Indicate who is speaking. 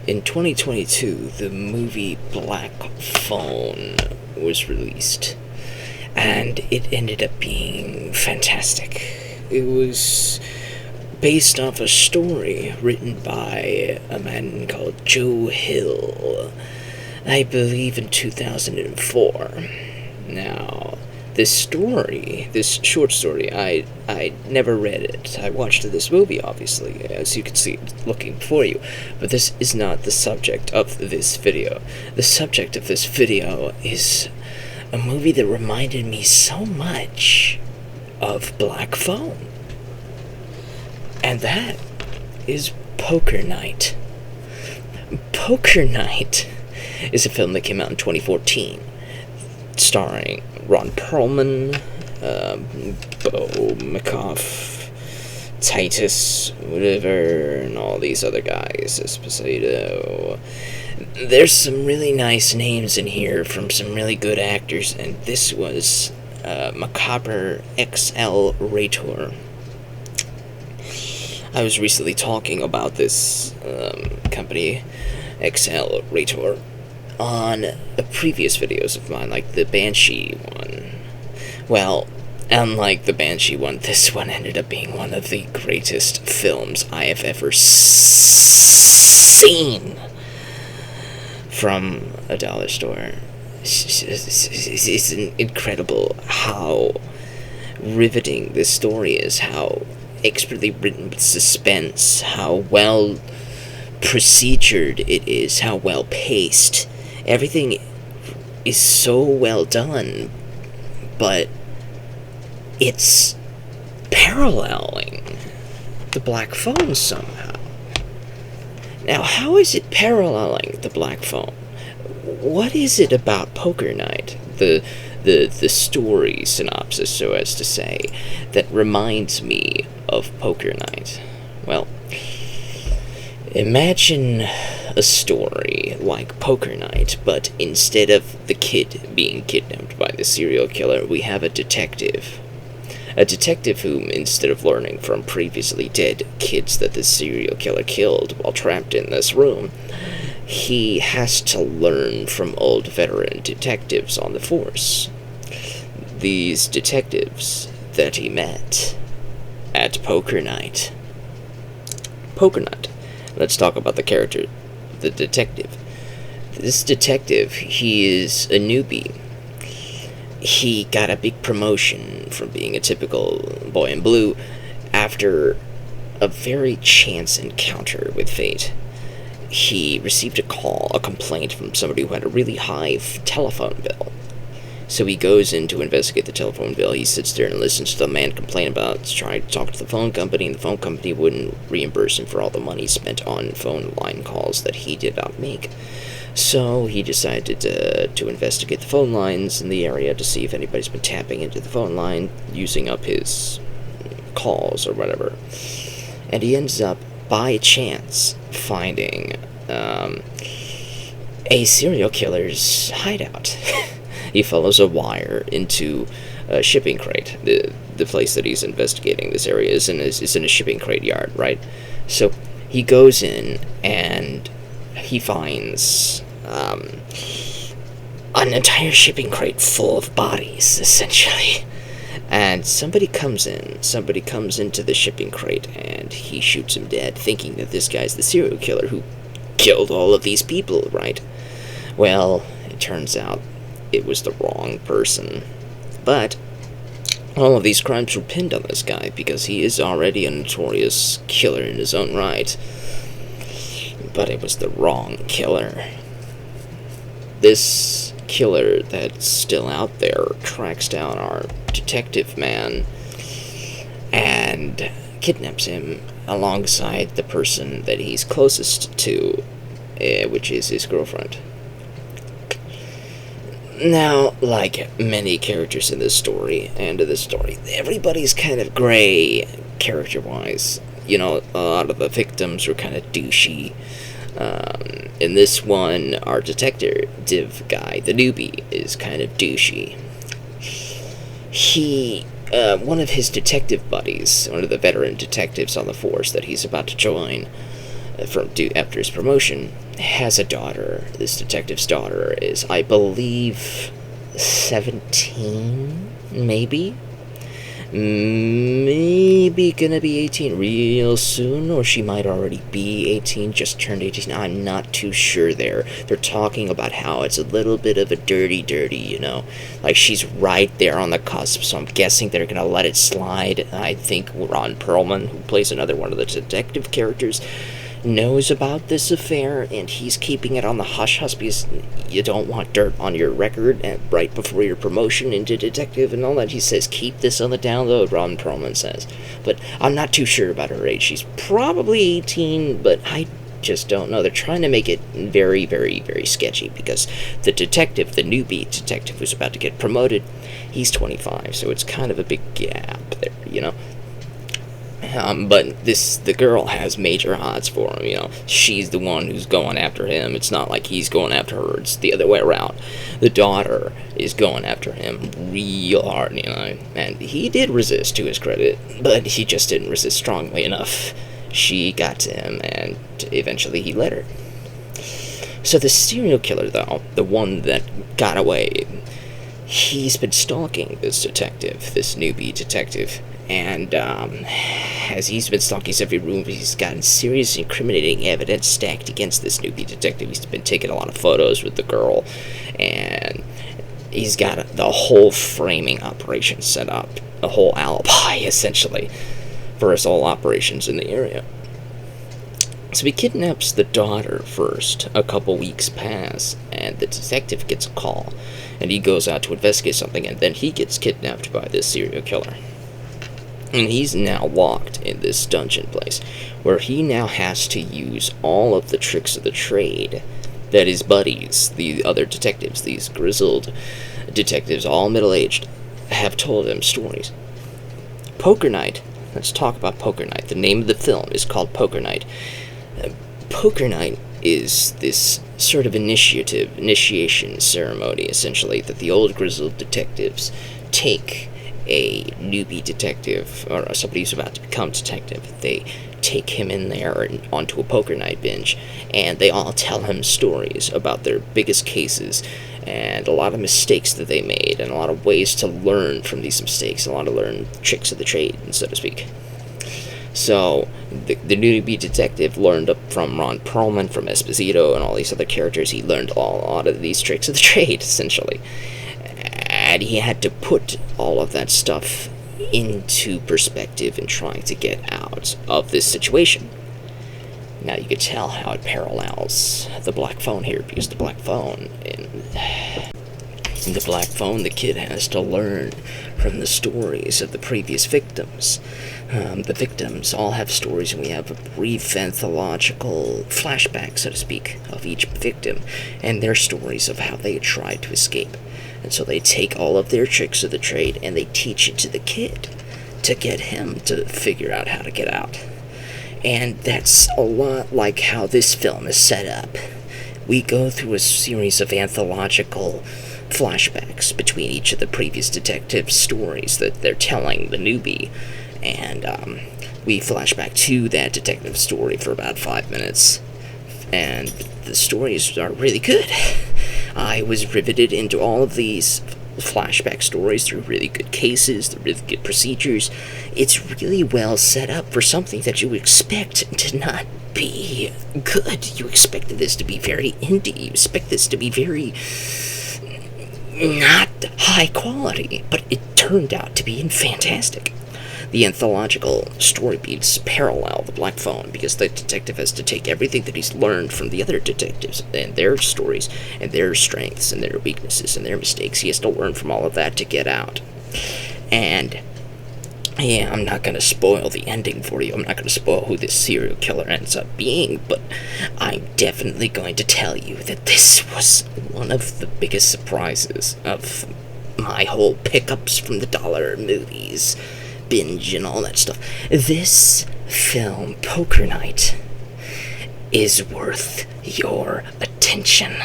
Speaker 1: In 2022, the movie Black Phone was released, and it ended up being fantastic. It was based off a story written by a man called Joe Hill, I believe in 2004. Now, this short story, I never read it. I watched this movie, obviously, as you can see looking before you, but this is not the subject of this video. The subject of this video is a movie that reminded me so much of Black Phone. And that is Poker Night. Poker Night is a film that came out in 2014, starring Ron Perlman, Bo McCoff, Titus, whatever, and all these other guys, Esposito. There's some really nice names in here from some really good actors, and this was Macabre XL Rator. I was recently talking about this company, XL Rator, on previous videos of mine, like the Banshee one. Well, unlike the Banshee one, this one ended up being one of the greatest films I have ever seen from a dollar store. It's incredible how riveting this story is, how expertly written with suspense, how well procedured it is, how well paced. Everything is so well done, but it's paralleling the Black Phone somehow. Now, how is it paralleling the Black Phone? What is it about Poker Night, the story synopsis, so as to say, that reminds me of Poker Night? Well, imagine a story like Poker Night, but instead of the kid being kidnapped by the serial killer, we have a detective. A detective who, instead of learning from previously dead kids that the serial killer killed while trapped in this room, he has to learn from old veteran detectives on the force. These detectives that he met at Poker Night. Poker Night. Let's talk about the character, the detective. This detective, he is a newbie. He got a big promotion from being a typical boy in blue after a very chance encounter with fate. He received a complaint from somebody who had a really high telephone bill. So he goes in to investigate the telephone bill. He sits there and listens to the man complain about trying to talk to the phone company, and the phone company wouldn't reimburse him for all the money spent on phone line calls that he did not make. So he decided to investigate the phone lines in the area to see if anybody's been tapping into the phone line, using up his calls or whatever. And he ends up, by chance, finding a serial killer's hideout. He follows a wire into a shipping crate. The place that he's investigating this area is in a shipping crate yard, right? So he goes in and he finds an entire shipping crate full of bodies, essentially. And somebody comes into the shipping crate, and he shoots him dead, thinking that this guy's the serial killer who killed all of these people, right? Well, it turns out it was the wrong person. But all of these crimes were pinned on this guy, because he is already a notorious killer in his own right. But it was the wrong killer. This killer that's still out there tracks down our detective man and kidnaps him alongside the person that he's closest to, which is his girlfriend. Now, like many characters in this story, everybody's kind of gray character-wise. You know, a lot of the victims were kind of douchey. In this one, our detective guy, the newbie, is kind of douchey. One of his detective buddies, one of the veteran detectives on the force that he's about to join after his promotion, has a daughter. This detective's daughter is, I believe, 17, maybe? Maybe gonna be 18 real soon, or she might already be 18, just turned 18. I'm not too sure there. They're talking about how it's a little bit of a dirty, like she's right there on the cusp, so I'm guessing they're gonna let it slide. I think Ron Perlman, who plays another one of the detective characters, knows about this affair, and he's keeping it on the hush-hush because you don't want dirt on your record right before your promotion into detective and all that. He says, keep this on the down low, Ron Perlman says. But I'm not too sure about her age. She's probably 18, but I just don't know. They're trying to make it very, very, very sketchy because the detective, the newbie detective who's about to get promoted, he's 25, so it's kind of a big gap there. But the girl has major odds for him, She's the one who's going after him. It's not like he's going after her. It's the other way around. The daughter is going after him real hard, And he did resist, to his credit, but he just didn't resist strongly enough. She got to him, and eventually he let her. So the serial killer, though, the one that got away, he's been stalking this newbie detective. And as he's been stalking every room, he's gotten serious incriminating evidence stacked against this newbie detective. He's been taking a lot of photos with the girl, and he's got the whole framing operation set up, a whole alibi, essentially, for his whole operations in the area. So he kidnaps the daughter first. A couple weeks pass, and the detective gets a call, and he goes out to investigate something, and then he gets kidnapped by this serial killer. And he's now locked in this dungeon place, where he now has to use all of the tricks of the trade that his buddies, the other detectives, these grizzled detectives, all middle-aged, have told him stories. Poker Night. Let's talk about Poker Night. The name of the film is called Poker Night. Poker Night is this sort of initiation ceremony, essentially, that the old grizzled detectives take a newbie detective, or somebody who's about to become detective. They take him in there and onto a poker night binge, and they all tell him stories about their biggest cases and a lot of mistakes that they made, and a lot of ways to learn from these mistakes, a lot of learn tricks of the trade, so to speak. So the newbie detective learned up from Ron Perlman, from Esposito, and all these other characters. He learned a lot of these tricks of the trade, essentially. And he had to put all of that stuff into perspective in trying to get out of this situation. Now you can tell how it parallels the Black Phone here, because the Black Phone, in the Black Phone, the kid has to learn from the stories of the previous victims. The victims all have stories, and we have a brief anthological flashback, so to speak, of each victim and their stories of how they tried to escape. And so they take all of their tricks of the trade and they teach it to the kid to get him to figure out how to get out. And that's a lot like how this film is set up. We go through a series of anthological flashbacks between each of the previous detectives' stories that they're telling the newbie. And we flash back to that detective story for about 5 minutes. And the stories are really good. I was riveted into all of these flashback stories through really good cases, through really good procedures. It's really well set up for something that you expect to not be good. You expected this to be very indie. You expect this to be very not high quality, but it turned out to be fantastic. The anthological story beats parallel the Black Phone, because the detective has to take everything that he's learned from the other detectives and their stories and their strengths and their weaknesses and their mistakes. He has to learn from all of that to get out. And yeah, I'm not going to spoil the ending for you. I'm not going to spoil who this serial killer ends up being, but I'm definitely going to tell you that this was one of the biggest surprises of my whole pickups from the dollar movies binge and all that stuff. This film, Poker Night, is worth your attention.